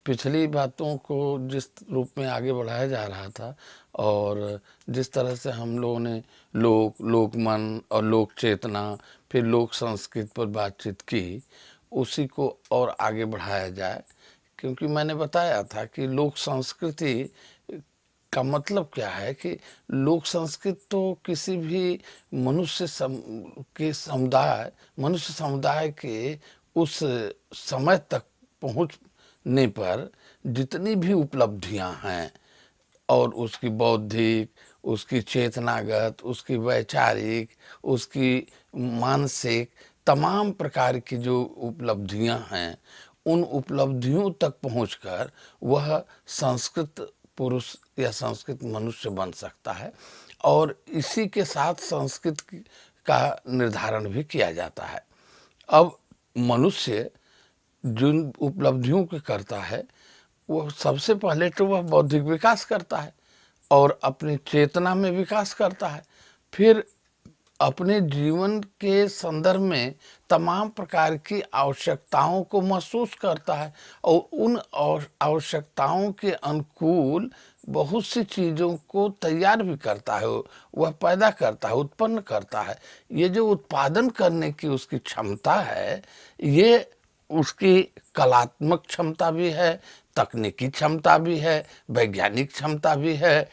पिछली बातों को जिस रूप में आगे बढ़ाया जा रहा था और जिस तरह से हम लोगों ने लोक मन और लोक चेतना फिर लोक संस्कृत पर बातचीत की, उसी को और आगे बढ़ाया जाए। क्योंकि मैंने बताया था कि लोक संस्कृति का मतलब क्या है कि लोक संस्कृत तो किसी भी के समुदाय मनुष्य समुदाय के उस समय तक पहुंचने पर जितनी भी उपलब्धियां हैं और उसकी बौद्धिक, उसकी चेतनागत, उसकी वैचारिक, उसकी मानसिक, तमाम प्रकार की जो उपलब्धियां हैं, उन उपलब्धियों तक पहुंचकर वह संस्कृत पुरुष या संस्कृत मनुष्य बन सकता है। और इसी के साथ संस्कृत का निर्धारण भी किया जाता है। अब मनुष्य जिन उपलब्धियों के करता है, वो सबसे पहले तो वह बौद्धिक विकास करता है और अपनी चेतना में विकास करता है। फिर अपने जीवन के संदर्भ में तमाम प्रकार की आवश्यकताओं को महसूस करता है और उन आवश्यकताओं के अनुकूल बहुत सी चीज़ों को तैयार भी करता है, वह पैदा करता है, उत्पन्न करता है। ये जो उत्पादन करने की उसकी क्षमता है, ये उसकी कलात्मक क्षमता भी है, तकनीकी क्षमता भी है, वैज्ञानिक क्षमता भी है।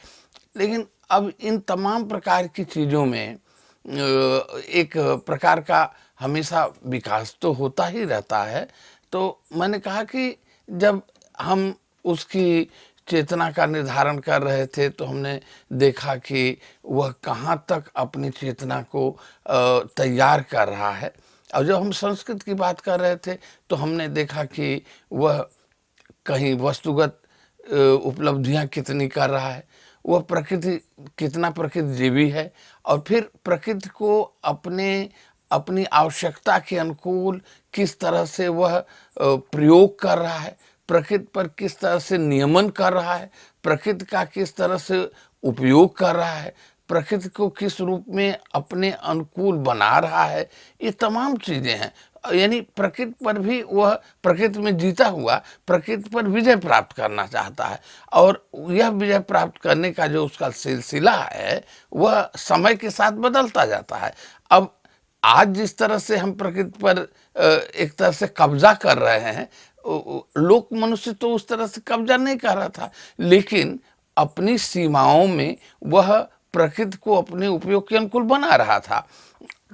लेकिन अब इन तमाम प्रकार की चीज़ों में एक प्रकार का हमेशा विकास तो होता ही रहता है। तो मैंने कहा कि जब हम उसकी चेतना का निर्धारण कर रहे थे तो हमने देखा कि वह कहाँ तक अपनी चेतना को तैयार कर रहा है। और जब हम संस्कृत की बात कर रहे थे तो हमने देखा कि वह कहीं वस्तुगत उपलब्धियां कितनी कर रहा है, वह प्रकृति कितना प्रकृति जीवी है, और फिर प्रकृति को अपनी आवश्यकता के अनुकूल किस तरह से वह प्रयोग कर रहा है, प्रकृति पर किस तरह से नियमन कर रहा है, प्रकृति का किस तरह से उपयोग कर रहा है, प्रकृति को किस रूप में अपने अनुकूल बना रहा है। ये तमाम चीजें हैं। यानी प्रकृति पर भी वह प्रकृति में जीता हुआ प्रकृति पर विजय प्राप्त करना चाहता है, और यह विजय प्राप्त करने का जो उसका सिलसिला है वह समय के साथ बदलता जाता है। अब आज जिस तरह से हम प्रकृति पर एक तरह से कब्जा कर रहे हैं, लोक मनुष्य तो उस तरह से कब्जा नहीं कर रहा था, लेकिन अपनी सीमाओं में वह प्रकृति को अपने उपयोग के अनुकूल बना रहा था।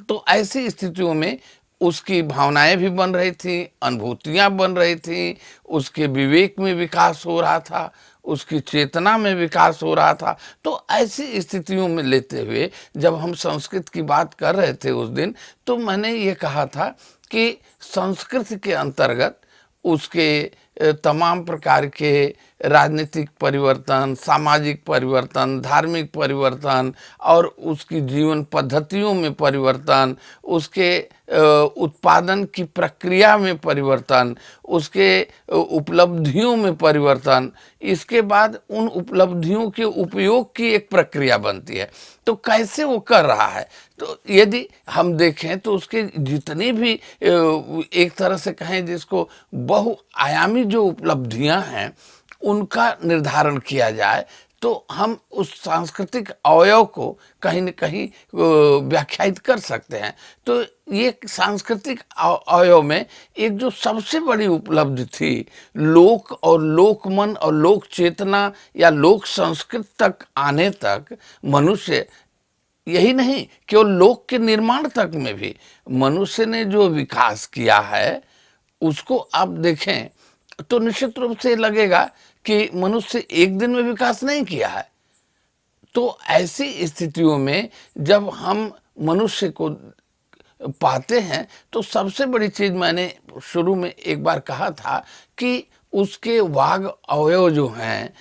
तो ऐसी स्थितियों में उसकी भावनाएं भी बन रही थी, अनुभूतियां बन रही थी, उसके विवेक में विकास हो रहा था, उसकी चेतना में विकास हो रहा था। तो ऐसी स्थितियों में लेते हुए जब हम संस्कृत की बात कर रहे थे उस दिन, तो मैंने ये कहा था कि संस्कृत के अंतर्गत उसके तमाम प्रकार के राजनीतिक परिवर्तन, सामाजिक परिवर्तन, धार्मिक परिवर्तन और उसकी जीवन पद्धतियों में परिवर्तन, उसके उत्पादन की प्रक्रिया में परिवर्तन, उसके उपलब्धियों में परिवर्तन, इसके बाद उन उपलब्धियों के उपयोग की एक प्रक्रिया बनती है। तो कैसे वो कर रहा है, तो यदि हम देखें तो उसके जितनी भी एक तरह से कहें जिसको बहुआयामी जो उपलब्धियां हैं उनका निर्धारण किया जाए, तो हम उस सांस्कृतिक अवयव को कहीं न कहीं व्याख्यायित कर सकते हैं। तो ये सांस्कृतिक अवयव में एक जो सबसे बड़ी उपलब्धि थी, लोक और लोकमन और लोक चेतना या लोक संस्कृत तक आने तक मनुष्य, यही नहीं केवल लोक के निर्माण तक में भी मनुष्य ने जो विकास किया है उसको आप देखें तो निश्चित रूप से लगेगा कि मनुष्य एक दिन में विकास नहीं किया है। तो ऐसी स्थितियों में जब हम मनुष्य को पाते हैं तो सबसे बड़ी चीज मैंने शुरू में एक बार कहा था कि उसके वाग अवयव जो हैं,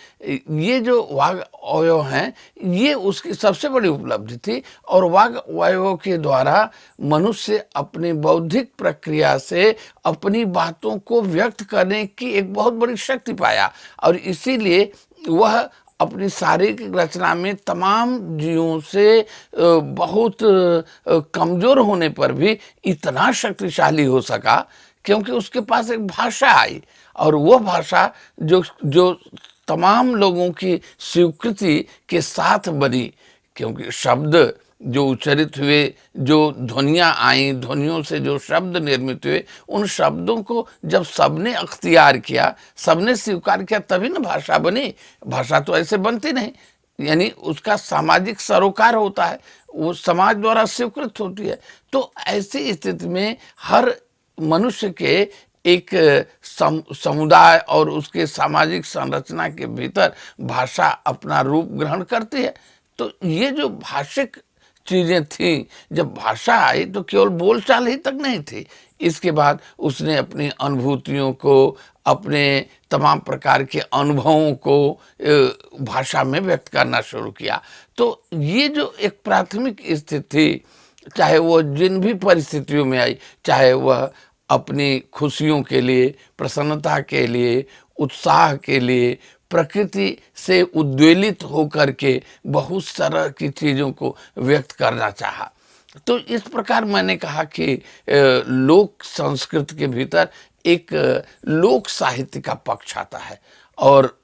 ये जो वाग अवयव हैं ये उसकी सबसे बड़ी उपलब्धि थी, और वाग अवयव के द्वारा मनुष्य अपनी बौद्धिक प्रक्रिया से अपनी बातों को व्यक्त करने की एक बहुत बड़ी शक्ति पाया, और इसीलिए वह अपनी शारीरिक रचना में तमाम जीवों से बहुत कमज़ोर होने पर भी इतना शक्तिशाली हो सका, क्योंकि उसके पास एक भाषा आई, और वो भाषा जो जो तमाम लोगों की स्वीकृति के साथ बनी। क्योंकि शब्द जो उच्चरित हुए, जो ध्वनियाँ आईं, ध्वनियों से जो शब्द निर्मित हुए, उन शब्दों को जब सबने अख्तियार किया, सबने स्वीकार किया, तभी ना भाषा बनी। भाषा तो ऐसे बनती नहीं, यानी उसका सामाजिक सरोकार होता है, वो समाज द्वारा स्वीकृत होती है। तो ऐसी स्थिति में हर मनुष्य के एक समुदाय और उसके सामाजिक संरचना के भीतर भाषा अपना रूप ग्रहण करती है। तो ये जो भाषिक चीज़ें थी, जब भाषा आई तो केवल बोलचाल ही तक नहीं थी, इसके बाद उसने अपनी अनुभूतियों को, अपने तमाम प्रकार के अनुभवों को भाषा में व्यक्त करना शुरू किया। तो ये जो एक प्राथमिक स्थिति थी, चाहे वो जिन भी परिस्थितियों में आई, चाहे वह अपनी खुशियों के लिए, प्रसन्नता के लिए, उत्साह के लिए, प्रकृति से उद्वेलित होकर के बहुत सारा की चीज़ों को व्यक्त करना चाहा। तो इस प्रकार मैंने कहा कि लोक संस्कृत के भीतर एक लोक साहित्य का पक्ष आता है, और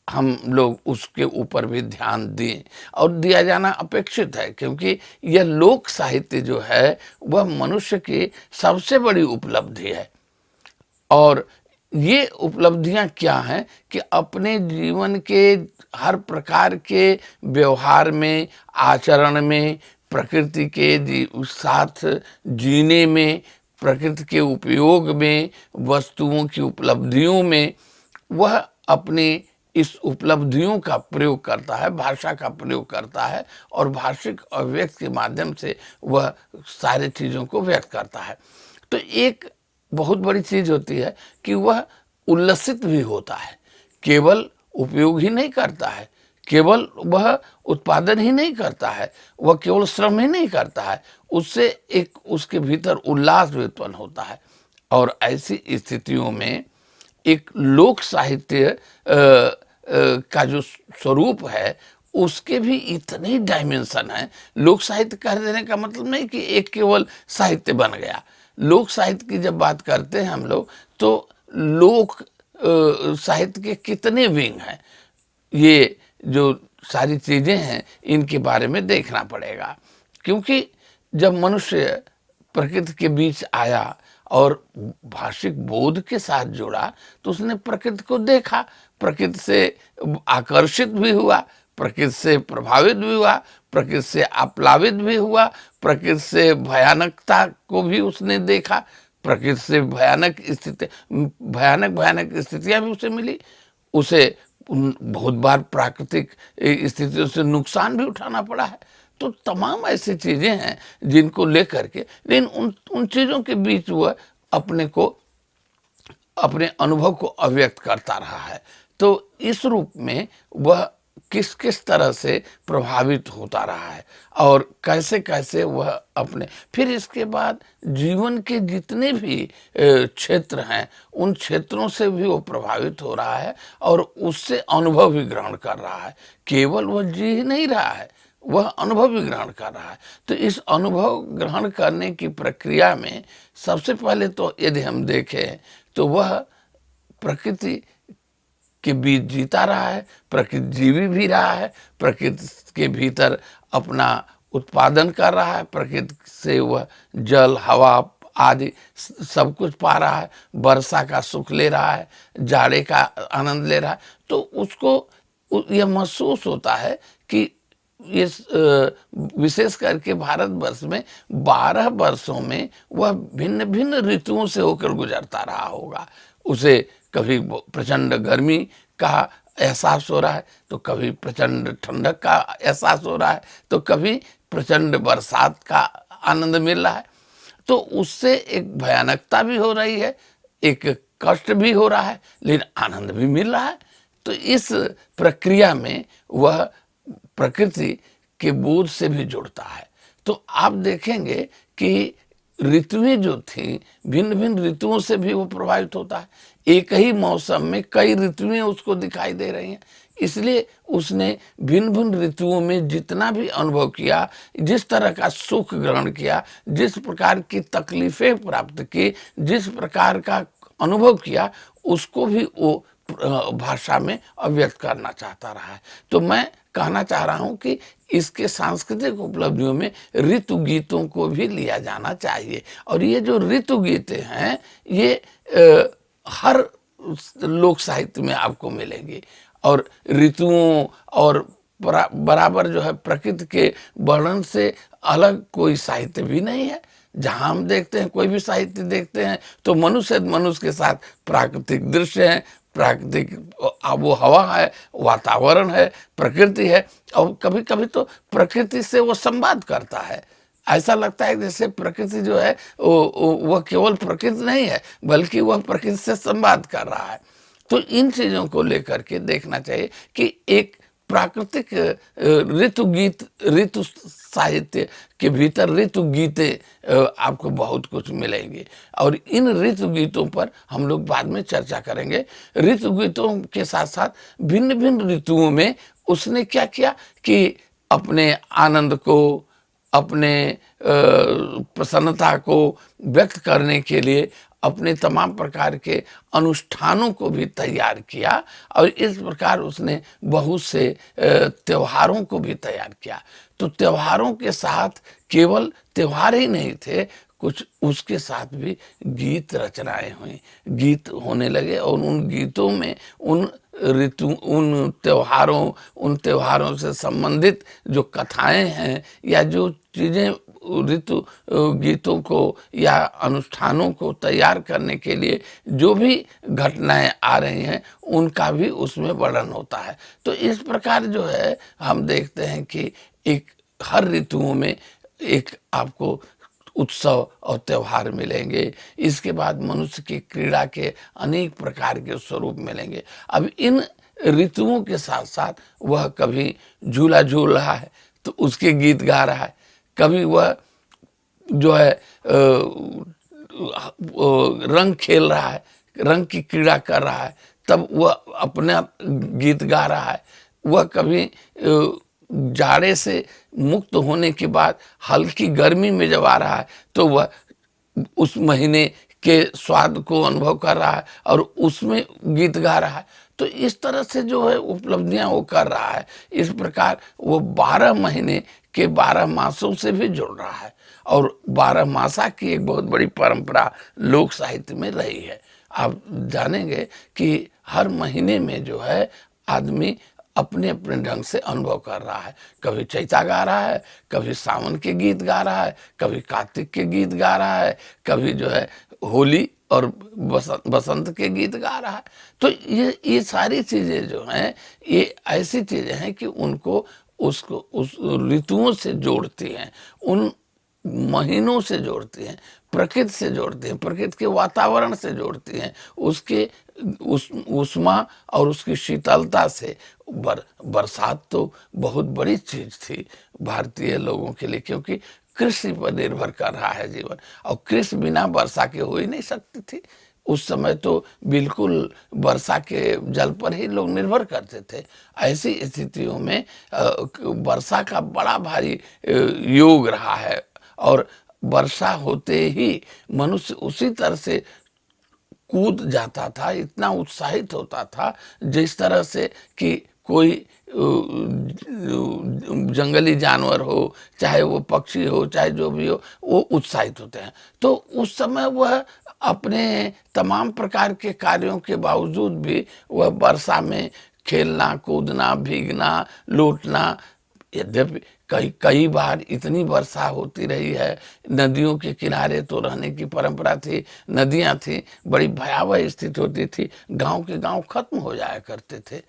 हम लोग उसके ऊपर भी ध्यान दें, और दिया जाना अपेक्षित है, क्योंकि यह लोक साहित्य जो है वह मनुष्य की सबसे बड़ी उपलब्धि है। और ये उपलब्धियां क्या हैं कि अपने जीवन के हर प्रकार के व्यवहार में, आचरण में, प्रकृति के साथ जीने में, प्रकृति के उपयोग में, वस्तुओं की उपलब्धियों में, वह अपनी इस उपलब्धियों का प्रयोग करता है, भाषा का प्रयोग करता है, और भाषिक अभिव्यक्त के माध्यम से वह सारी चीज़ों को व्यक्त करता है। तो एक बहुत बड़ी चीज़ होती है कि वह उल्लसित भी होता है, केवल उपयोग ही नहीं करता है, केवल वह उत्पादन ही नहीं करता है, वह केवल श्रम ही नहीं करता है, उससे एक उसके भीतर उल्लास भी उत्पन्न होता है। और ऐसी स्थितियों में एक लोक साहित्य का जो स्वरूप है, उसके भी इतने डायमेंशन हैं। लोक साहित्य कह देने का मतलब नहीं कि एक केवल साहित्य बन गया। लोक साहित्य की जब बात करते हैं हम लोग, तो लोक साहित्य के कितने विंग हैं, ये जो सारी चीज़ें हैं, इनके बारे में देखना पड़ेगा। क्योंकि जब मनुष्य प्रकृति के बीच आया और भाषिक बोध के साथ जुड़ा, तो उसने प्रकृति को देखा, प्रकृति से आकर्षित भी हुआ, प्रकृति से प्रभावित भी हुआ, प्रकृति से आप्लावित भी हुआ, प्रकृति से भयानकता को भी उसने देखा, प्रकृति से भयानक स्थितियां भी उसे मिली, उसे बहुत बार प्राकृतिक स्थितियों से नुकसान भी उठाना पड़ा है। तो तमाम ऐसी चीज़ें हैं जिनको लेकर के, लेकिन उन चीज़ों के बीच वह अपने को, अपने अनुभव को अभिव्यक्त करता रहा है। तो इस रूप में वह किस किस तरह से प्रभावित होता रहा है, और कैसे कैसे वह अपने, फिर इसके बाद जीवन के जितने भी क्षेत्र हैं, उन क्षेत्रों से भी वो प्रभावित हो रहा है, और उससे अनुभव भी ग्रहण कर रहा है। केवल वह जी ही नहीं रहा है, वह अनुभव भी ग्रहण कर रहा है। तो इस अनुभव ग्रहण करने की प्रक्रिया में सबसे पहले तो यदि हम देखें, तो वह प्रकृति के बीच जीता रहा है, प्रकृति जीवी भी रहा है, प्रकृति के भीतर अपना उत्पादन कर रहा है, प्रकृति से वह जल, हवा आदि सब कुछ पा रहा है, वर्षा का सुख ले रहा है, जाड़े का आनंद ले रहा है। तो उसको यह महसूस होता है कि ये विशेष करके भारतवर्ष में 12 वर्षों में वह भिन्न भिन्न ऋतुओं से होकर गुजरता रहा होगा। उसे कभी प्रचंड गर्मी का एहसास हो रहा है, तो कभी प्रचंड ठंडक का एहसास हो रहा है, तो कभी प्रचंड बरसात का आनंद मिल रहा है। तो उससे एक भयानकता भी हो रही है, एक कष्ट भी हो रहा है, लेकिन आनंद भी मिल रहा है। तो इस प्रक्रिया में वह प्रकृति के बोध से भी जुड़ता है। तो आप देखेंगे कि ऋतुएं जो थी, भिन्न भिन्न ऋतुओं से भी वो प्रभावित होता है। एक ही मौसम में कई ऋतुएं उसको दिखाई दे रही हैं। इसलिए उसने भिन्न भिन्न ऋतुओं में जितना भी अनुभव किया, जिस तरह का सुख ग्रहण किया, जिस प्रकार की तकलीफें प्राप्त की, जिस प्रकार का अनुभव किया, उसको भी वो भाषा में अभिव्यक्त करना चाहता रहा है। तो मैं कहना चाह रहा हूं कि इसके सांस्कृतिक उपलब्धियों में ऋतु गीतों को भी लिया जाना चाहिए। और ये जो ऋतु गीतें हैं, ये हर लोक साहित्य में आपको मिलेंगे। और ऋतुओं और बराबर जो है प्रकृति के वर्णन से अलग कोई साहित्य भी नहीं है। जहां हम देखते हैं, कोई भी साहित्य देखते हैं, तो मनुष्य के साथ प्राकृतिक दृश्य है, प्राकृतिक आबो हवा है, वातावरण है, प्रकृति है। और कभी कभी तो प्रकृति से वो संवाद करता है। ऐसा लगता है जैसे प्रकृति जो है वह केवल प्रकृति नहीं है, बल्कि वह प्रकृति से संवाद कर रहा है। तो इन चीजों को लेकर के देखना चाहिए कि एक प्राकृतिक ऋतु गीत, ऋतु साहित्य के भीतर ऋतु गीते आपको बहुत कुछ मिलेंगे। और इन ऋतु गीतों पर हम लोग बाद में चर्चा करेंगे। ऋतु गीतों के साथ साथ भिन्न भिन्न ऋतुओं में उसने क्या किया कि अपने आनंद को, अपने प्रसन्नता को व्यक्त करने के लिए अपने तमाम प्रकार के अनुष्ठानों को भी तैयार किया। और इस प्रकार उसने बहुत से त्योहारों को भी तैयार किया। तो त्योहारों के साथ केवल त्योहार ही नहीं थे, कुछ उसके साथ भी गीत रचनाएं हुई, गीत होने लगे। और उन गीतों में उन उन त्योहारों से संबंधित जो कथाएं हैं या जो चीजें ऋतु गीतों को या अनुष्ठानों को तैयार करने के लिए जो भी घटनाएं आ रही हैं, उनका भी उसमें वर्णन होता है। तो इस प्रकार जो है हम देखते हैं कि एक हर ऋतुओं में एक आपको उत्सव और त्योहार मिलेंगे। इसके बाद मनुष्य की क्रीड़ा के अनेक प्रकार के स्वरूप मिलेंगे। अब इन ऋतुओं के साथ साथ वह कभी झूला झूल रहा है तो उसके गीत गा रहा है, कभी वह जो है रंग खेल रहा है, रंग की क्रीड़ा कर रहा है, तब वह अपना गीत गा रहा है। वह कभी जाड़े से मुक्त होने के बाद हल्की गर्मी में जब आ रहा है तो वह उस महीने के स्वाद को अनुभव कर रहा है और उसमें गीत गा रहा है। तो इस तरह से जो है उपलब्धियां वो कर रहा है। इस प्रकार वो 12 महीने के 12 मासों से भी जुड़ रहा है। और 12 मासा की एक बहुत बड़ी परंपरा लोक साहित्य में रही है। आप जानेंगे कि हर महीने में जो है आदमी अपने अपने ढंग से अनुभव कर रहा है। कभी चैता गा रहा है, कभी सावन के गीत गा रहा है, कभी कार्तिक के गीत गा रहा है, कभी जो है होली और बसंत के गीत गा रहा है। तो ये सारी चीजें जो हैं, ये ऐसी चीजें हैं कि उनको उसको उस ऋतुओं से जोड़ती हैं, उन महीनों से जोड़ती हैं, प्रकृति से जोड़ती हैं, प्रकृति के वातावरण से जोड़ती हैं, उसके उष्मा और उसकी शीतलता से। बरसात तो बहुत बड़ी चीज थी भारतीय लोगों के लिए, क्योंकि कृषि पर निर्भर कर रहा है जीवन। और कृषि बिना वर्षा के हो ही नहीं सकती थी। उस समय तो बिल्कुल वर्षा के जल पर ही लोग निर्भर करते थे। ऐसी स्थितियों में वर्षा का बड़ा भारी योग रहा है। और वर्षा होते ही मनुष्य उसी तरह से कूद जाता था, इतना उत्साहित होता था जिस तरह से कि कोई जंगली जानवर हो, चाहे वो पक्षी हो, चाहे जो भी हो, वो उत्साहित होते हैं। तो उस समय वह अपने तमाम प्रकार के कार्यों के बावजूद भी वह वर्षा में खेलना, कूदना, भीगना, लौटना। यद्यपि कई बार इतनी वर्षा होती रही है, नदियों के किनारे तो रहने की परंपरा थी, नदियां थी, बड़ी भयावह स्थिति होती थी, गांव के गांव खत्म हो जाया करते थे।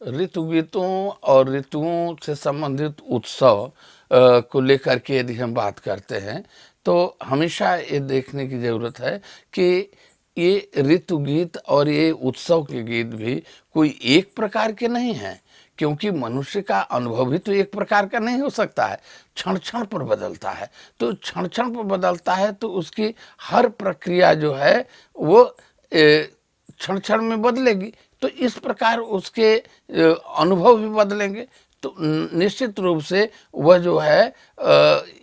ऋतु गीतों और ऋतुओं से संबंधित उत्सव को लेकर के यदि हम बात करते हैं तो हमेशा ये देखने की जरूरत है कि ये ऋतु गीत और ये उत्सव के गीत भी कोई एक प्रकार के नहीं हैं, क्योंकि मनुष्य का अनुभव भी तो एक प्रकार का नहीं हो सकता है, क्षण क्षण पर बदलता है। तो क्षण क्षण पर बदलता है तो उसकी हर प्रक्रिया जो है वो क्षण क्षण में बदलेगी। तो इस प्रकार उसके अनुभव भी बदलेंगे। तो निश्चित रूप से वह जो है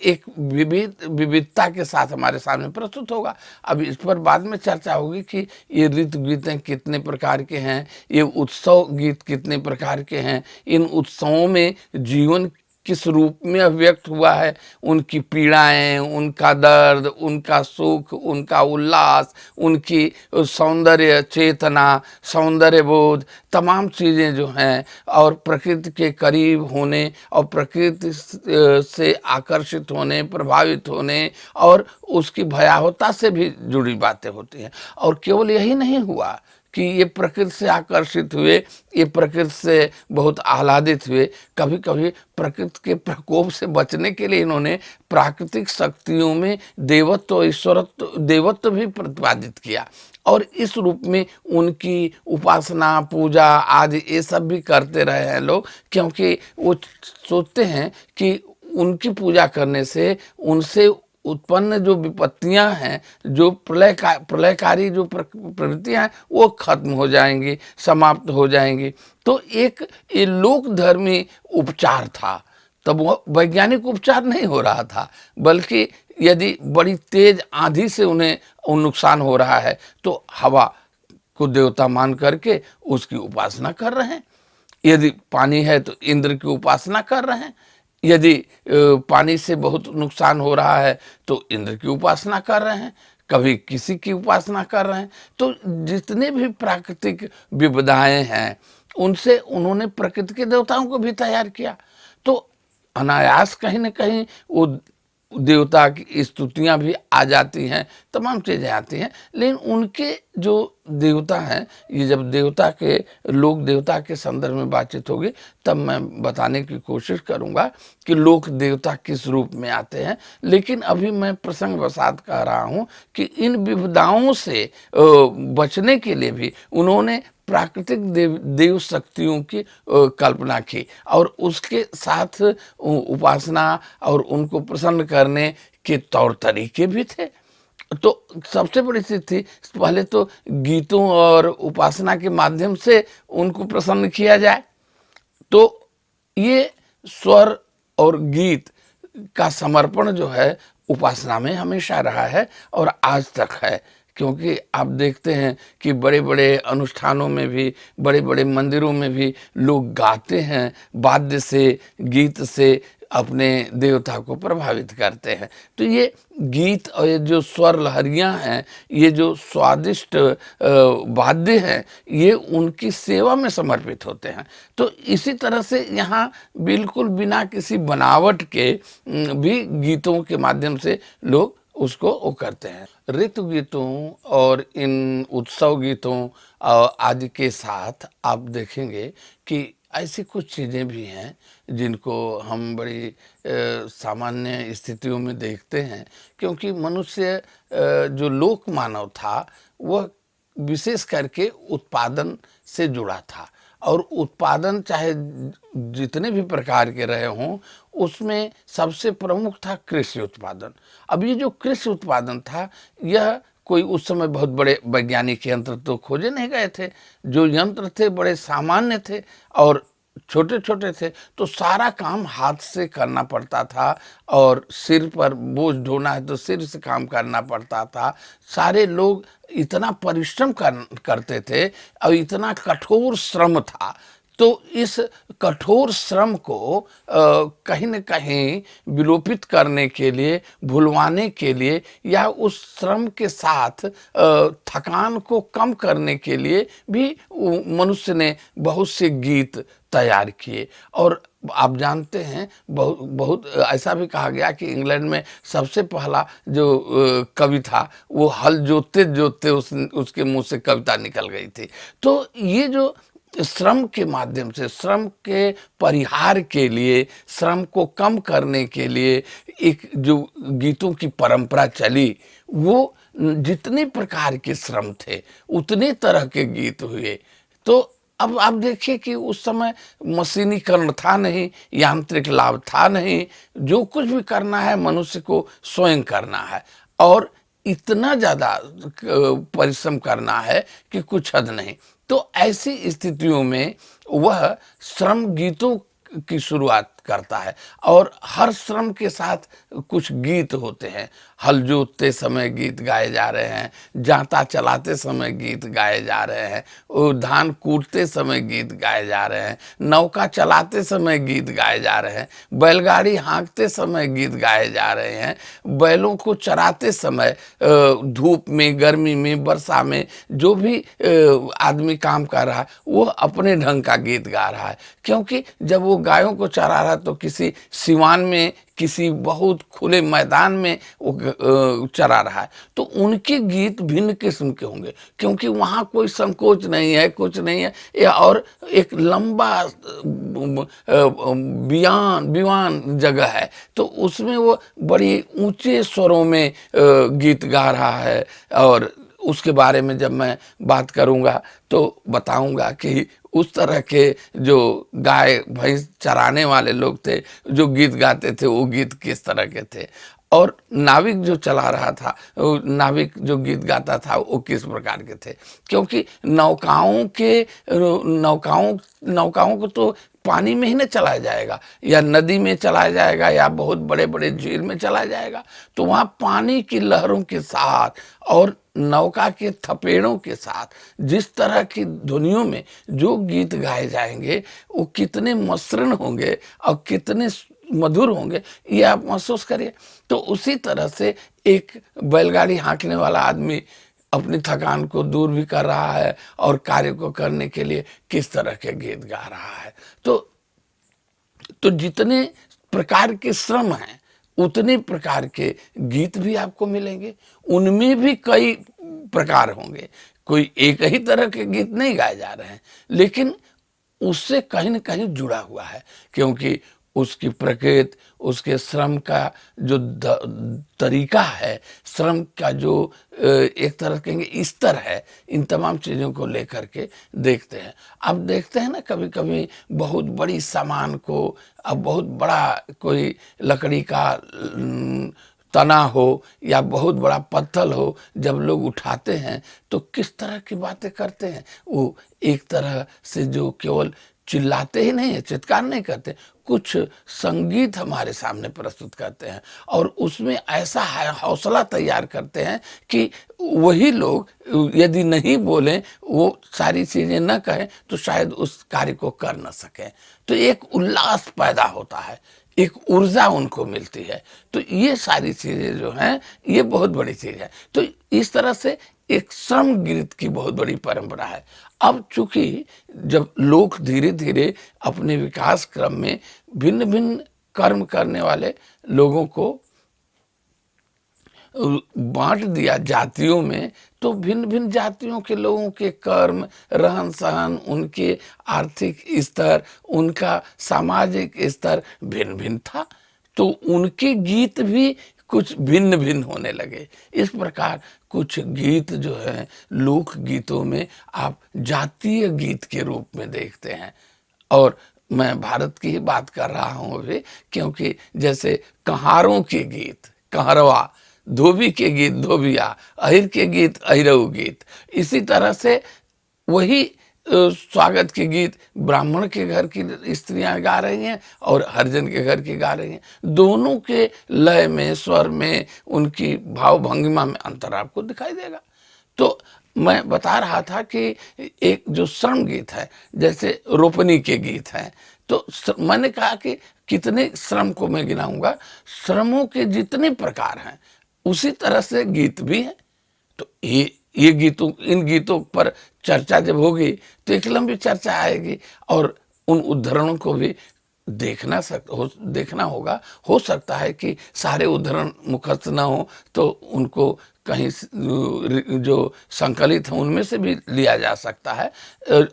एक विविधता के साथ हमारे सामने प्रस्तुत होगा। अब इस पर बाद में चर्चा होगी कि ये ऋतु गीतें कितने प्रकार के हैं, ये उत्सव गीत कितने प्रकार के हैं, इन उत्सवों में जीवन किस रूप में अभिव्यक्त हुआ है, उनकी पीड़ाएं, उनका दर्द, उनका सुख, उनका उल्लास, उनकी सौंदर्य चेतना, सौंदर्य बोध, तमाम चीज़ें जो हैं, और प्रकृति के करीब होने और प्रकृति से आकर्षित होने, प्रभावित होने, और उसकी भयावहता से भी जुड़ी बातें होती हैं। और केवल यही नहीं हुआ कि ये प्रकृति से आकर्षित हुए, ये प्रकृति से बहुत आह्लादित हुए, कभी कभी प्रकृति के प्रकोप से बचने के लिए इन्होंने प्राकृतिक शक्तियों में देवत्व, ईश्वरत्व, देवत्व भी प्रतिपादित किया, और इस रूप में उनकी उपासना, पूजा आदि ये सब भी करते रहे हैं लोग, क्योंकि वो सोचते हैं कि उनकी पूजा करने से उनसे उत्पन्न जो विपत्तियां हैं, जो प्रलयकारी जो प्रवृत्तियां हैं, वो खत्म हो जाएंगी, समाप्त हो जाएंगी। तो एक ये लोक धर्मी उपचार था, तब वो वैज्ञानिक उपचार नहीं हो रहा था, बल्कि यदि बड़ी तेज आंधी से उन्हें नुकसान हो रहा है तो हवा को देवता मान करके उसकी उपासना कर रहे हैं। यदि पानी है तो इंद्र की उपासना कर रहे हैं। यदि पानी से बहुत नुकसान हो रहा है तो इंद्र की उपासना कर रहे हैं, कभी किसी की उपासना कर रहे हैं। तो जितने भी प्राकृतिक विविधताएं हैं, उनसे उन्होंने प्रकृति के देवताओं को भी तैयार किया। तो अनायास कहीं न कहीं वो देवता की स्तुतियां भी आ जाती हैं, तमाम चीज़ें आती हैं। लेकिन उनके जो देवता हैं, ये जब देवता के लोक देवता के संदर्भ में बातचीत होगी तब मैं बताने की कोशिश करूंगा कि लोक देवता किस रूप में आते हैं। लेकिन अभी मैं प्रसंगवशात कह रहा हूं कि इन विविधताओं से बचने के लिए भी उन्होंने प्राकृतिक देव शक्तियों की कल्पना की, और उसके साथ उपासना और उनको प्रसन्न करने के तौर तरीके भी थे। तो सबसे बड़ी चीज थी, पहले तो गीतों और उपासना के माध्यम से उनको प्रसन्न किया जाए। तो ये स्वर और गीत का समर्पण जो है उपासना में हमेशा रहा है और आज तक है। क्योंकि आप देखते हैं कि बड़े बड़े अनुष्ठानों में भी, बड़े बड़े मंदिरों में भी लोग गाते हैं, वाद्य से, गीत से अपने देवता को प्रभावित करते हैं। तो ये गीत और ये जो स्वर लहरियाँ हैं, ये जो स्वादिष्ट वाद्य हैं, ये उनकी सेवा में समर्पित होते हैं। तो इसी तरह से यहाँ बिल्कुल बिना किसी बनावट के भी गीतों के माध्यम से लोग उसको वो करते हैं। ऋतु गीतों और इन उत्सव गीतों आदि के साथ आप देखेंगे कि ऐसी कुछ चीज़ें भी हैं जिनको हम बड़ी सामान्य स्थितियों में देखते हैं। क्योंकि मनुष्य जो लोक मानव था, वह विशेष करके उत्पादन से जुड़ा था, और उत्पादन चाहे जितने भी प्रकार के रहे हों, उसमें सबसे प्रमुख था कृषि उत्पादन। अब ये जो कृषि उत्पादन था, यह कोई उस समय बहुत बड़े वैज्ञानिक यंत्र तो खोजे नहीं गए थे। जो यंत्र थे बड़े सामान्य थे और छोटे छोटे थे। तो सारा काम हाथ से करना पड़ता था, और सिर पर बोझ ढोना है तो सिर से काम करना पड़ता था। सारे लोग इतना परिश्रम करते थे और इतना कठोर श्रम था। तो इस कठोर श्रम को कहीं न कहीं विलोपित करने के लिए, भुलवाने के लिए, या उस श्रम के साथ थकान को कम करने के लिए भी मनुष्य ने बहुत से गीत तैयार किए। और आप जानते हैं, बहुत ऐसा भी कहा गया कि इंग्लैंड में सबसे पहला जो कवि था, वो हल जोतते जोतते उसके मुंह से कविता निकल गई थी। तो ये जो श्रम के माध्यम से, श्रम के परिहार के लिए, श्रम को कम करने के लिए एक जो गीतों की परंपरा चली, वो जितने प्रकार के श्रम थे उतने तरह के गीत हुए। तो अब आप देखिए कि उस समय मशीनीकरण था नहीं, यांत्रिक लाभ था नहीं। जो कुछ भी करना है मनुष्य को स्वयं करना है, और इतना ज़्यादा परिश्रम करना है कि कुछ हद नहीं। तो ऐसी स्थितियों में वह श्रम गीतों की शुरुआत करता है और हर श्रम के साथ कुछ गीत होते हैं। हल जोतते समय गीत गाए जा रहे हैं, जांता चलाते समय गीत गाए जा रहे हैं, और धान कूटते समय गीत गाए जा रहे हैं, नौका चलाते समय गीत गाए जा रहे हैं, बैलगाड़ी हाँकते समय गीत गाए जा रहे हैं, बैलों को चराते समय धूप में, गर्मी में, वर्षा में जो भी आदमी काम कर रहा है वो अपने ढंग का गीत गा रहा है। क्योंकि जब वो गायों को चरा रहा है तो किसी सिवान में, किसी बहुत खुले मैदान में वो चरा रहा है, तो उनके गीत भिन्न किस्म के होंगे, क्योंकि वहाँ कोई संकोच नहीं है, कुछ नहीं है, या और एक लंबा विवान जगह है, तो उसमें वो बड़ी ऊंचे स्वरों में गीत गा रहा है। और उसके बारे में जब मैं बात करूंगा तो बताऊंगा कि उस तरह के जो गाय भैंस चराने वाले लोग थे जो गीत गाते थे वो गीत किस तरह के थे, और नाविक जो चला रहा था, नाविक जो गीत गाता था वो किस प्रकार के थे। क्योंकि नौकाओं को तो पानी में ही न चलाया जाएगा, या नदी में चलाया जाएगा, या बहुत बड़े बड़े झील में चलाया जाएगा, तो वहाँ पानी की लहरों के साथ और नौका के थपेड़ों के साथ जिस तरह की ध्वनियों में जो गीत गाए जाएंगे वो कितने मसृण होंगे और कितने मधुर होंगे, ये आप महसूस करिए। तो उसी तरह से एक बैलगाड़ी हाँकने वाला आदमी अपनी थकान को दूर भी कर रहा है और कार्य को करने के लिए किस तरह के गीत गा रहा है। तो जितने प्रकार के श्रम हैं उतने प्रकार के गीत भी आपको मिलेंगे, उनमें भी कई प्रकार होंगे। कोई एक ही तरह के गीत नहीं गाए जा रहे हैं, लेकिन उससे कहीं न कहीं जुड़ा हुआ है, क्योंकि उसकी प्रकृति, उसके श्रम का जो तरीका है, श्रम का जो एक तरह कहेंगे स्तर है, इन तमाम चीज़ों को लेकर के देखते हैं। अब देखते हैं ना, कभी कभी बहुत बड़ी सामान को, अब बहुत बड़ा कोई लकड़ी का तना हो या बहुत बड़ा पत्थर हो, जब लोग उठाते हैं तो किस तरह की बातें करते हैं। वो एक तरह से जो केवल चिल्लाते ही नहीं है, चित्कार नहीं करते, कुछ संगीत हमारे सामने प्रस्तुत करते हैं और उसमें ऐसा हौसला तैयार करते हैं कि वही लोग यदि नहीं बोलें, वो सारी चीजें न कहें, तो शायद उस कार्य को कर न सकें। तो एक उल्लास पैदा होता है, एक ऊर्जा उनको मिलती है। तो ये सारी चीजें जो हैं, ये बहुत बड़ी चीज है। तो इस तरह से एक श्रम गीत की बहुत बड़ी परंपरा है। अब चूंकि जब लोग धीरे धीरे अपने विकास क्रम में भिन्न भिन्न कर्म करने वाले लोगों को बांट दिया जातियों में, तो भिन्न भिन्न जातियों के लोगों के कर्म, रहन सहन, उनके आर्थिक स्तर, उनका सामाजिक स्तर भिन्न भिन्न था, तो उनके गीत भी कुछ भिन्न भिन्न होने लगे। इस प्रकार कुछ गीत जो है लोक गीतों में आप जातीय गीत के रूप में देखते हैं। और मैं भारत की ही बात कर रहा हूं अभी, क्योंकि जैसे कहारों के गीत कहरवा, धोबी के गीत धोबिया, अहिर के गीत अहिरऊ गीत, इसी तरह से वही स्वागत के गीत ब्राह्मण के घर की स्त्रियां गा रही हैं और हरिजन के घर की गा रही हैं। दोनों के लय में, स्वर में, उनकी भाव भंगिमा में अंतर आपको दिखाई देगा। तो मैं बता रहा था कि एक जो श्रम गीत है, जैसे रोपनी के गीत हैं, तो मैंने कहा कि कितने श्रम को मैं गिनाऊंगा, श्रमों के जितने प्रकार हैं उसी तरह से गीत भी हैं। तो ये गीतों, इन गीतों पर चर्चा जब होगी तो एक लंबी चर्चा आएगी और उन उद्धरणों को भी देखना होगा। हो सकता है कि सारे उद्धरण मुखस्त ना हो, तो उनको कहीं जो संकलित हैं उनमें से भी लिया जा सकता है।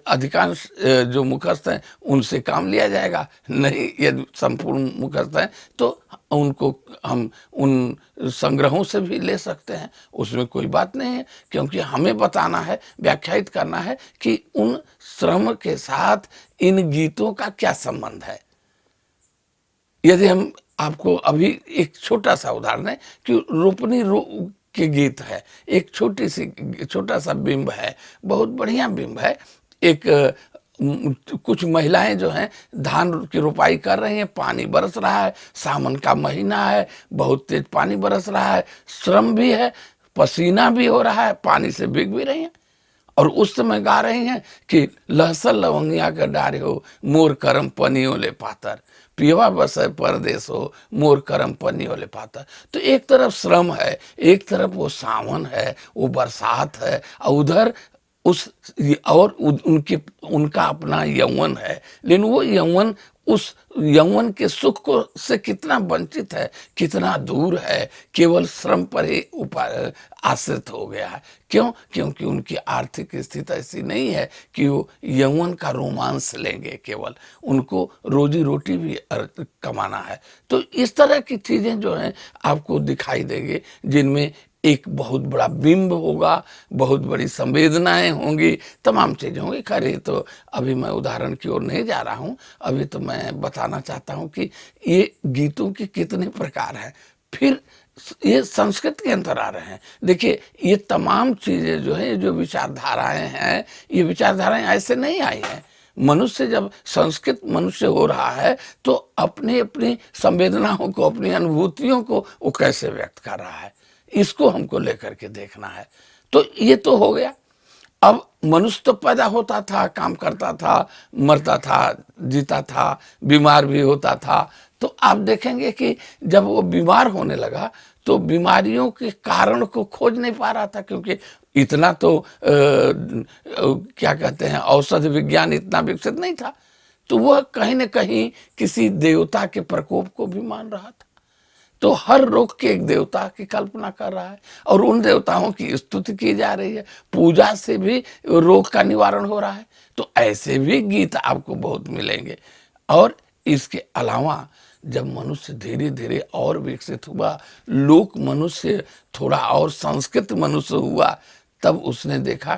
अधिकांश जो मुखस्त हैं उनसे काम लिया जाएगा, नहीं यदि संपूर्ण मुखस्त हैं तो उनको हम उन संग्रहों से भी ले सकते हैं, उसमें कोई बात नहीं है। क्योंकि हमें बताना है, व्याख्यायित करना है कि उन श्रम के साथ इन गीतों का क्या संबंध है। यदि हम आपको अभी एक छोटा सा उदाहरण है कि रोपनी के गीत है, एक छोटा सा बिंब है, बहुत बढ़िया बिंब है। एक कुछ महिलाएं जो हैं धान की रोपाई कर रही हैं, पानी बरस रहा है, सावन का महीना है, बहुत तेज पानी बरस रहा है, श्रम भी है, पसीना भी हो रहा है, पानी से भीग भी रही हैं और उस समय गा रही हैं कि लहसर लवंगिया का डारे हो, मोर करम पनियो ले पातर, पियवा बसे परदेस हो, मोर करम पनियो ले पातर। तो एक तरफ श्रम है, एक तरफ वो सावन है, वो बरसात है, और उधर उस और उनके उनका अपना यौवन है, लेकिन वो यौवन उस यौवन के सुख को से कितना वंचित है, कितना दूर है, केवल श्रम पर ही आश्रित हो गया है। क्यों? क्योंकि उनकी आर्थिक स्थिति ऐसी नहीं है कि वो यौवन का रोमांस लेंगे, केवल उनको रोजी रोटी भी कमाना है। तो इस तरह की चीजें जो हैं आपको दिखाई देंगे, जिनमें एक बहुत बड़ा बिंब होगा, बहुत बड़ी संवेदनाएं होंगी, तमाम चीजें होंगी। खैर तो अभी मैं उदाहरण की ओर नहीं जा रहा हूं, अभी तो मैं बताना चाहता हूं कि ये गीतों के कितने प्रकार हैं। फिर ये संस्कृत के अंतर आ रहे हैं। देखिए, ये तमाम चीजें जो है, जो विचारधाराएं हैं, ये विचारधाराएं ऐसे नहीं आई हैं। मनुष्य जब संस्कृत मनुष्य हो रहा है तो अपनी अपनी संवेदनाओं को, अपनी अनुभूतियों को वो कैसे व्यक्त कर रहा है, इसको हमको लेकर के देखना है। तो ये तो हो गया। अब मनुष्य तो पैदा होता था, काम करता था, मरता था, जीता था, बीमार भी होता था। तो आप देखेंगे कि जब वो बीमार होने लगा तो बीमारियों के कारण को खोज नहीं पा रहा था, क्योंकि इतना तो क्या कहते हैं, औषध विज्ञान इतना विकसित नहीं था। तो वह कहीं न कहीं किसी देवता के प्रकोप को भी मान रहा था। तो हर रोग के एक देवता की कल्पना कर रहा है और उन देवताओं की स्तुति की जा रही है, पूजा से भी रोग का निवारण हो रहा है। तो ऐसे भी गीत आपको बहुत मिलेंगे। और इसके अलावा जब मनुष्य धीरे धीरे और विकसित हुआ, लोक मनुष्य थोड़ा और संस्कृत मनुष्य हुआ, तब उसने देखा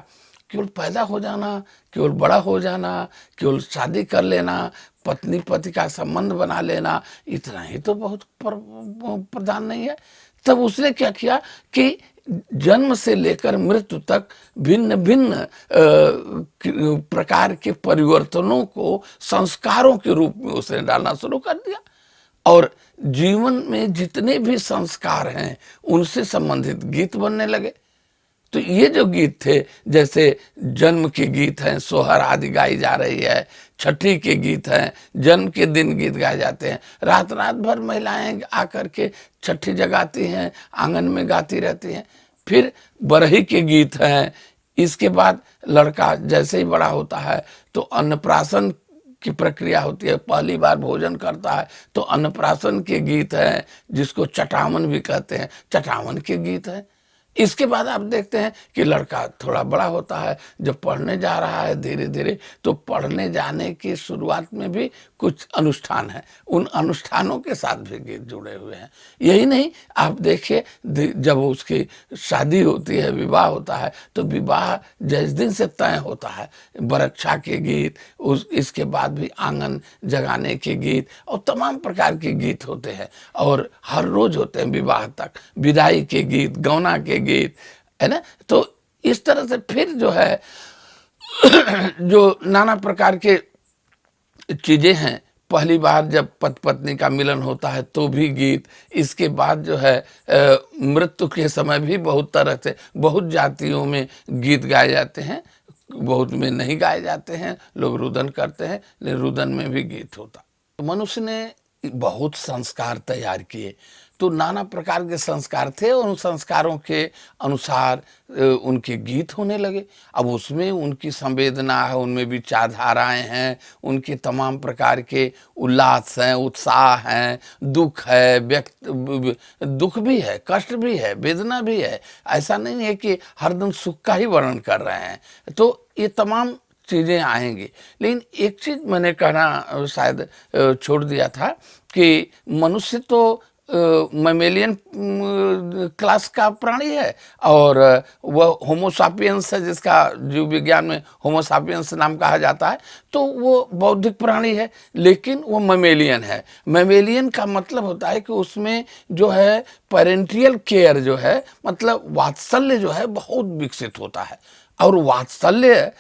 केवल पैदा हो जाना, केवल बड़ा हो जाना, केवल शादी कर लेना, पत्नी पति का संबंध बना लेना, इतना ही तो बहुत प्रधान नहीं है। तब उसने क्या किया कि जन्म से लेकर मृत्यु तक भिन्न भिन्न प्रकार के परिवर्तनों को संस्कारों के रूप में उसने डालना शुरू कर दिया। और जीवन में जितने भी संस्कार हैं उनसे संबंधित गीत बनने लगे। तो ये जो गीत थे, जैसे जन्म के गीत हैं, सोहर आदि गाई जा रही है, छठी के गीत हैं, जन्म के दिन गीत गाए जाते हैं, रात रात भर महिलाएं आकर के छठी जगाती हैं, आंगन में गाती रहती हैं। फिर बरही के गीत हैं। इसके बाद लड़का जैसे ही बड़ा होता है तो अन्नप्राशन की प्रक्रिया होती है, पहली बार भोजन करता है तो अन्नप्राशन के गीत हैं, जिसको चटावन भी कहते हैं, चटावन के गीत हैं। इसके बाद आप देखते हैं कि लड़का थोड़ा बड़ा होता है, जब पढ़ने जा रहा है धीरे धीरे, तो पढ़ने जाने की शुरुआत में भी कुछ अनुष्ठान है, उन अनुष्ठानों के साथ भी गीत जुड़े हुए हैं। यही नहीं, आप देखिए जब उसकी शादी होती है, विवाह होता है, तो विवाह जिस दिन से तय होता है, बरक्षा के गीत, इसके बाद भी आंगन जगाने के गीत और तमाम प्रकार के गीत होते हैं, और हर रोज होते हैं विवाह तक, विदाई के गीत, गौना के गीत, है ना। तो इस तरह से फिर जो है जो नाना प्रकार के चीजें हैं, पहली बार जब पति पत्नी का मिलन होता है तो भी गीत, इसके बाद जो है मृत्यु के समय भी बहुत तरह से, बहुत जातियों में गीत गाए जाते हैं, बहुत में नहीं गाए जाते हैं, लोग रुदन करते हैं, लेकिन रुदन में भी गीत होता। मनुष्य ने बहुत संस्कार तैयार किए, तो नाना प्रकार के संस्कार थे, उन संस्कारों के अनुसार उनके गीत होने लगे। अब उसमें उनकी संवेदना है, उनमें विचारधाराएं हैं, उनके तमाम प्रकार के उल्लास हैं, उत्साह हैं, दुख है, दुख भी है, कष्ट भी है, वेदना भी है। ऐसा नहीं है कि हरदम सुख का ही वर्णन कर रहे हैं। तो ये तमाम चीजें आएंगी। लेकिन एक चीज मैंने कहना शायद छोड़ दिया था कि मनुष्य तो मैमेलियन क्लास का प्राणी है, और वह होमोसापियंस है, जिसका जीव विज्ञान में होमोसापियंस नाम कहा जाता है। तो वो बौद्धिक प्राणी है, लेकिन वो मैमेलियन है। मैमेलियन का मतलब होता है कि उसमें जो है पेरेंटियल केयर जो है, मतलब वात्सल्य जो है बहुत विकसित होता है। और वात्सल्य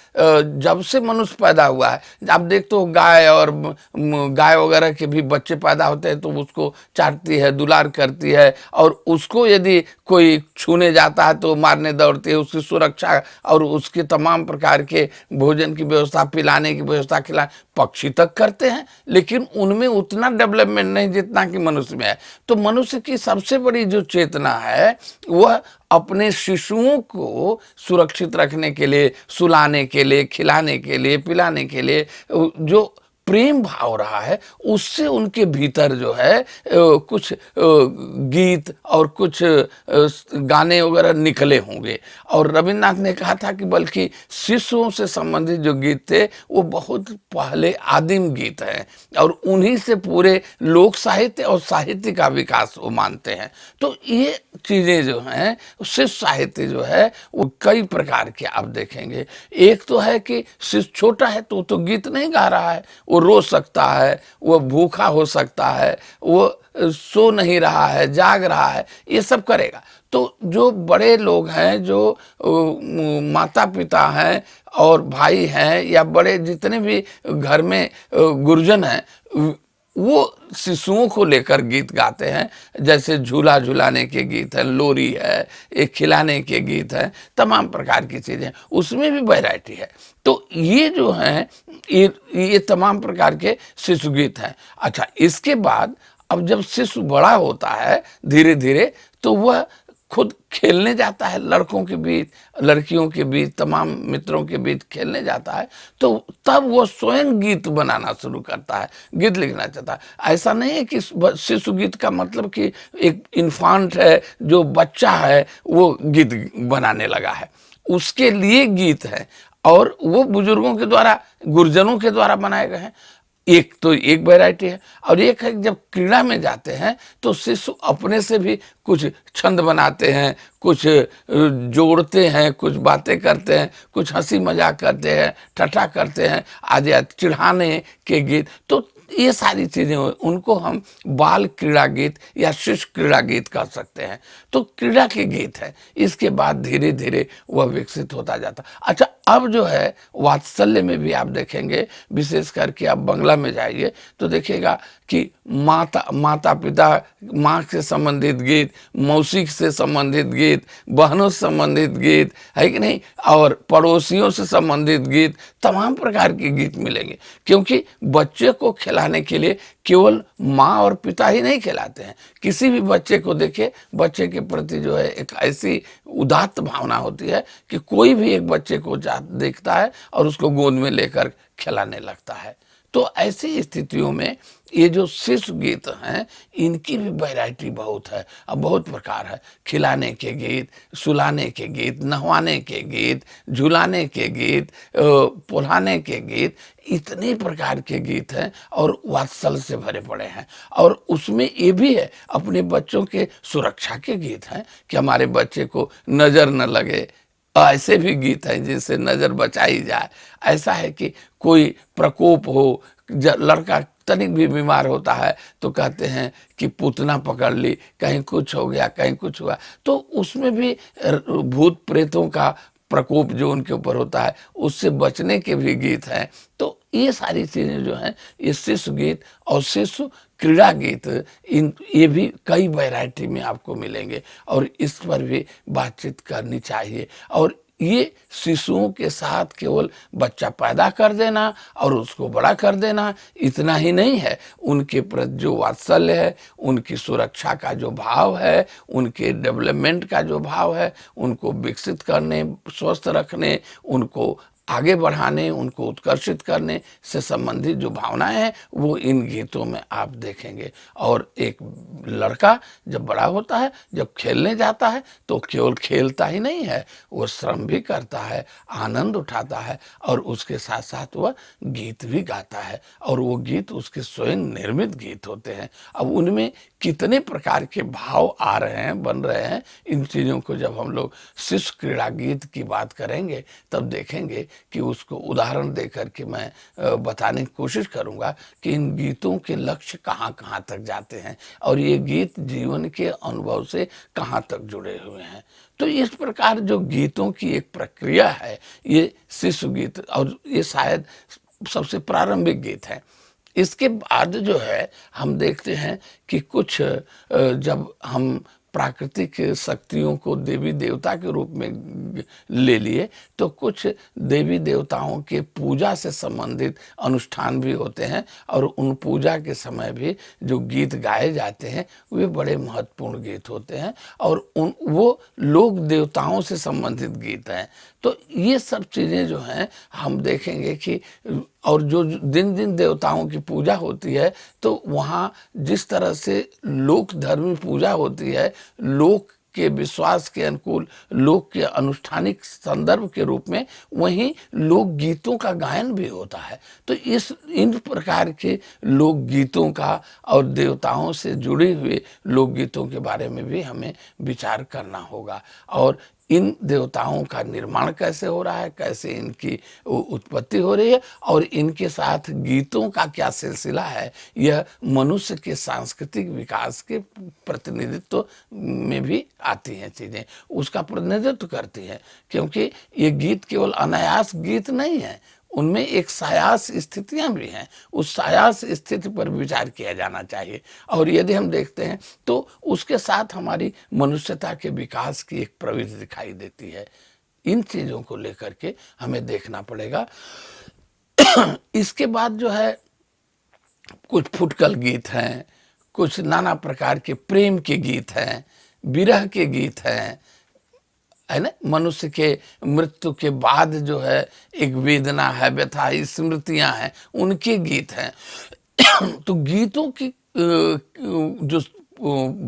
जब से मनुष्य पैदा हुआ है, आप देखते हो गाय और गाय वगैरह के भी बच्चे पैदा होते हैं तो उसको चाटती है, दुलार करती है, और उसको यदि कोई छूने जाता है तो मारने दौड़ती है। उसकी सुरक्षा और उसके तमाम प्रकार के भोजन की व्यवस्था, पिलाने की व्यवस्था, पक्षी तक करते हैं, लेकिन उनमें उतना डेवलपमेंट नहीं जितना कि मनुष्य में है। तो मनुष्य की सबसे बड़ी जो चेतना है वह अपने शिशुओं को सुरक्षित रखने के लिए, सुलाने के लिए, खिलाने के लिए, पिलाने के लिए जो प्रेम भाव रहा है, उससे उनके भीतर जो है कुछ गीत और कुछ गाने वगैरह निकले होंगे। और रविन्द्रनाथ ने कहा था कि बल्कि शिशुओं से संबंधित जो गीत थे वो बहुत पहले आदिम गीत हैं, और उन्हीं से पूरे लोक साहित्य और साहित्य का विकास वो मानते हैं। तो ये चीज़ें जो हैं, शिशु साहित्य जो है वो कई प्रकार के आप देखेंगे। एक तो है कि शिशु छोटा है तो गीत नहीं गा रहा है, वो रो सकता है, वो भूखा हो सकता है, वो सो नहीं रहा है, जाग रहा है, ये सब करेगा। तो जो बड़े लोग हैं, जो माता पिता हैं और भाई हैं, या बड़े जितने भी घर में गुरुजन हैं, वो शिशुओं को लेकर गीत गाते हैं। जैसे झूला झुलाने के गीत है, लोरी है, एक खिलाने के गीत है, तमाम प्रकार की चीज़ें, उसमें भी वैरायटी है। तो ये जो हैं, ये तमाम प्रकार के शिशु गीत हैं। अच्छा, इसके बाद अब जब शिशु बड़ा होता है धीरे धीरे, तो वह खुद खेलने जाता है, लड़कों के बीच, लड़कियों के बीच, तमाम मित्रों के बीच खेलने जाता है, तो तब वो स्वयं गीत बनाना शुरू करता है, गीत लिखना चाहता है। ऐसा नहीं है कि शिशु गीत का मतलब कि एक इन्फांट है, जो बच्चा है वो गीत बनाने लगा है, उसके लिए गीत है, और वो बुजुर्गों के द्वारा, गुरुजनों के द्वारा बनाए गए हैं। एक तो एक वैरायटी है। और एक है जब क्रीड़ा में जाते हैं तो शिशु अपने से भी कुछ छंद बनाते हैं, कुछ जोड़ते हैं, कुछ बातें करते हैं, कुछ हंसी मजाक करते हैं, ठट्ठा करते हैं, आदि चिढ़ाने के गीत। तो ये सारी चीज़ें उनको हम बाल क्रीड़ा गीत या शिशु क्रीड़ा गीत कह सकते हैं। तो क्रीड़ा के गीत है। इसके बाद धीरे धीरे वह विकसित होता जाता। अच्छा, अब जो है वात्सल्य में भी आप देखेंगे, विशेष करके आप बंगला में जाइए तो देखिएगा कि माता पिता, माँ से संबंधित गीत, मौसी से संबंधित गीत, बहनों से संबंधित गीत, है कि नहीं, और पड़ोसियों से संबंधित गीत, तमाम प्रकार के गीत मिलेंगे। क्योंकि बच्चे को खिलाने के लिए केवल माँ और पिता ही नहीं खिलाते हैं। किसी भी बच्चे को देखिए, बच्चे के प्रति जो है एक ऐसी उदात्त भावना होती है कि कोई भी एक बच्चे को देखता है और उसको गोद में लेकर खिलाने लगता है। तो ऐसी स्थितियों में ये जो शिशु गीत हैं, इनकी भी वैरायटी बहुत है, अब बहुत प्रकार है। खिलाने के गीत, सुलाने के गीत, नहवाने के गीत, झुलाने के गीत, पुल्हाने के गीत, इतने प्रकार के गीत हैं और वात्सल्य से भरे पड़े हैं। और उसमें ये भी है, अपने बच्चों के सुरक्षा के गीत हैं कि हमारे बच्चे को नज़र न लगे, ऐसे भी गीत हैं जिससे नज़र बचाई जाए। ऐसा है कि कोई प्रकोप हो, लड़का तनिक भी बीमार होता है तो कहते हैं कि पूतना पकड़ ली, कहीं कुछ हो गया, कहीं कुछ हुआ। तो उसमें भी भूत प्रेतों का प्रकोप जो उनके ऊपर होता है, उससे बचने के भी गीत हैं। तो ये सारी चीज़ें जो हैं, ये शिशु गीत और शिशु क्रीड़ा गीत, ये भी कई वैरायटी में आपको मिलेंगे, और इस पर भी बातचीत करनी चाहिए। और ये शिशुओं के साथ केवल बच्चा पैदा कर देना और उसको बड़ा कर देना इतना ही नहीं है। उनके प्रति जो वात्सल्य है, उनकी सुरक्षा का जो भाव है, उनके डेवलपमेंट का जो भाव है, उनको विकसित करने, स्वस्थ रखने, उनको आगे बढ़ाने, उनको उत्कर्षित करने से संबंधित जो भावनाएं हैं, वो इन गीतों में आप देखेंगे। और एक लड़का जब बड़ा होता है, जब खेलने जाता है, तो केवल खेलता ही नहीं है, वो श्रम भी करता है, आनंद उठाता है, और उसके साथ साथ वह गीत भी गाता है। और वो गीत उसके स्वयं निर्मित गीत होते हैं। अब उनमें कितने प्रकार के भाव आ रहे हैं, बन रहे हैं, इन चीज़ों को जब हम लोग शिशु क्रीड़ा गीत की बात करेंगे तब देखेंगे कि उसको उदाहरण दे करके मैं बताने की कोशिश करूँगा कि इन गीतों के लक्ष्य कहाँ-कहाँ तक जाते हैं और ये गीत जीवन के अनुभव से कहाँ तक जुड़े हुए हैं। तो इस प्रकार जो गीतों की एक प्रक्रिया है, ये शिशु गीत और ये शायद सबसे प्रारंभिक गीत है। इसके बाद जो है हम देखते हैं कि कुछ जब हम प्राकृतिक शक्तियों को देवी देवता के रूप में ले लिए, तो कुछ देवी देवताओं के पूजा से संबंधित अनुष्ठान भी होते हैं और उन पूजा के समय भी जो गीत गाए जाते हैं वे बड़े महत्वपूर्ण गीत होते हैं और वो लोक देवताओं से संबंधित गीत हैं। तो ये सब चीज़ें जो हैं हम देखेंगे कि और जो दिन दिन देवताओं की पूजा होती है, तो वहाँ जिस तरह से लोक धर्मी पूजा होती है, लोक के विश्वास के अनुकूल, लोक के अनुष्ठानिक संदर्भ के रूप में, वहीं लोक गीतों का गायन भी होता है। तो इन प्रकार के लोक गीतों का और देवताओं से जुड़े हुए लोक गीतों के बारे में भी हमें विचार करना होगा और इन देवताओं का निर्माण कैसे हो रहा है, कैसे इनकी उत्पत्ति हो रही है और इनके साथ गीतों का क्या सिलसिला है, यह मनुष्य के सांस्कृतिक विकास के प्रतिनिधित्व में भी आती हैं चीज़ें, उसका प्रतिनिधित्व करती हैं। क्योंकि ये गीत केवल अनायास गीत नहीं है, उनमें एक सायास स्थितियां भी हैं, उस सायास स्थिति पर विचार किया जाना चाहिए और यदि हम देखते हैं तो उसके साथ हमारी मनुष्यता के विकास की एक प्रवृत्ति दिखाई देती है। इन चीज़ों को लेकर के हमें देखना पड़ेगा। इसके बाद जो है कुछ फुटकल गीत हैं, कुछ नाना प्रकार के प्रेम के गीत हैं, विरह के गीत हैं, है ना, मनुष्य के मृत्यु के बाद जो है एक वेदना है, व्यथा, स्मृतियां हैं, उनके गीत हैं। तो गीतों की जो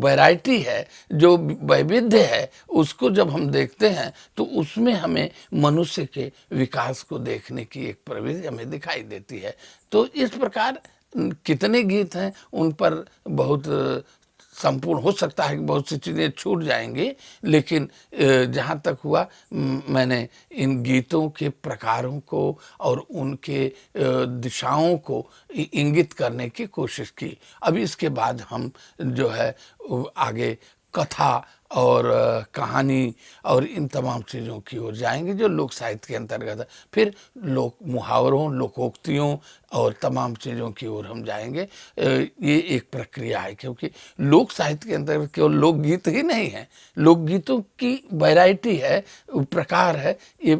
वैरायटी है, जो वैविध्य है, उसको जब हम देखते हैं तो उसमें हमें मनुष्य के विकास को देखने की एक प्रवृत्ति हमें दिखाई देती है। तो इस प्रकार कितने गीत हैं उन पर बहुत संपूर्ण हो सकता है कि बहुत सी चीज़ें छूट जाएंगी, लेकिन जहाँ तक हुआ मैंने इन गीतों के प्रकारों को और उनके दिशाओं को इंगित करने की कोशिश की। अब इसके बाद हम जो है आगे कथा और कहानी और इन तमाम चीज़ों की ओर जाएंगे जो लोक साहित्य के अंतर्गत है। फिर लोक मुहावरों, लोकोक्तियों और तमाम चीज़ों की ओर हम जाएंगे। ये एक प्रक्रिया है, क्योंकि लोक साहित्य के अंतर्गत केवल लोकगीत ही नहीं है, लोकगीतों की वैरायटी है, प्रकार है, ये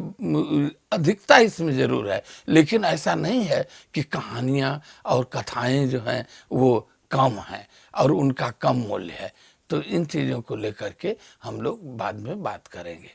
अधिकता इसमें ज़रूर है, लेकिन ऐसा नहीं है कि कहानियाँ और कथाएँ जो हैं वो कम हैं और उनका कम मूल्य है। तो इन चीज़ों को लेकर के हम लोग बाद में बात करेंगे।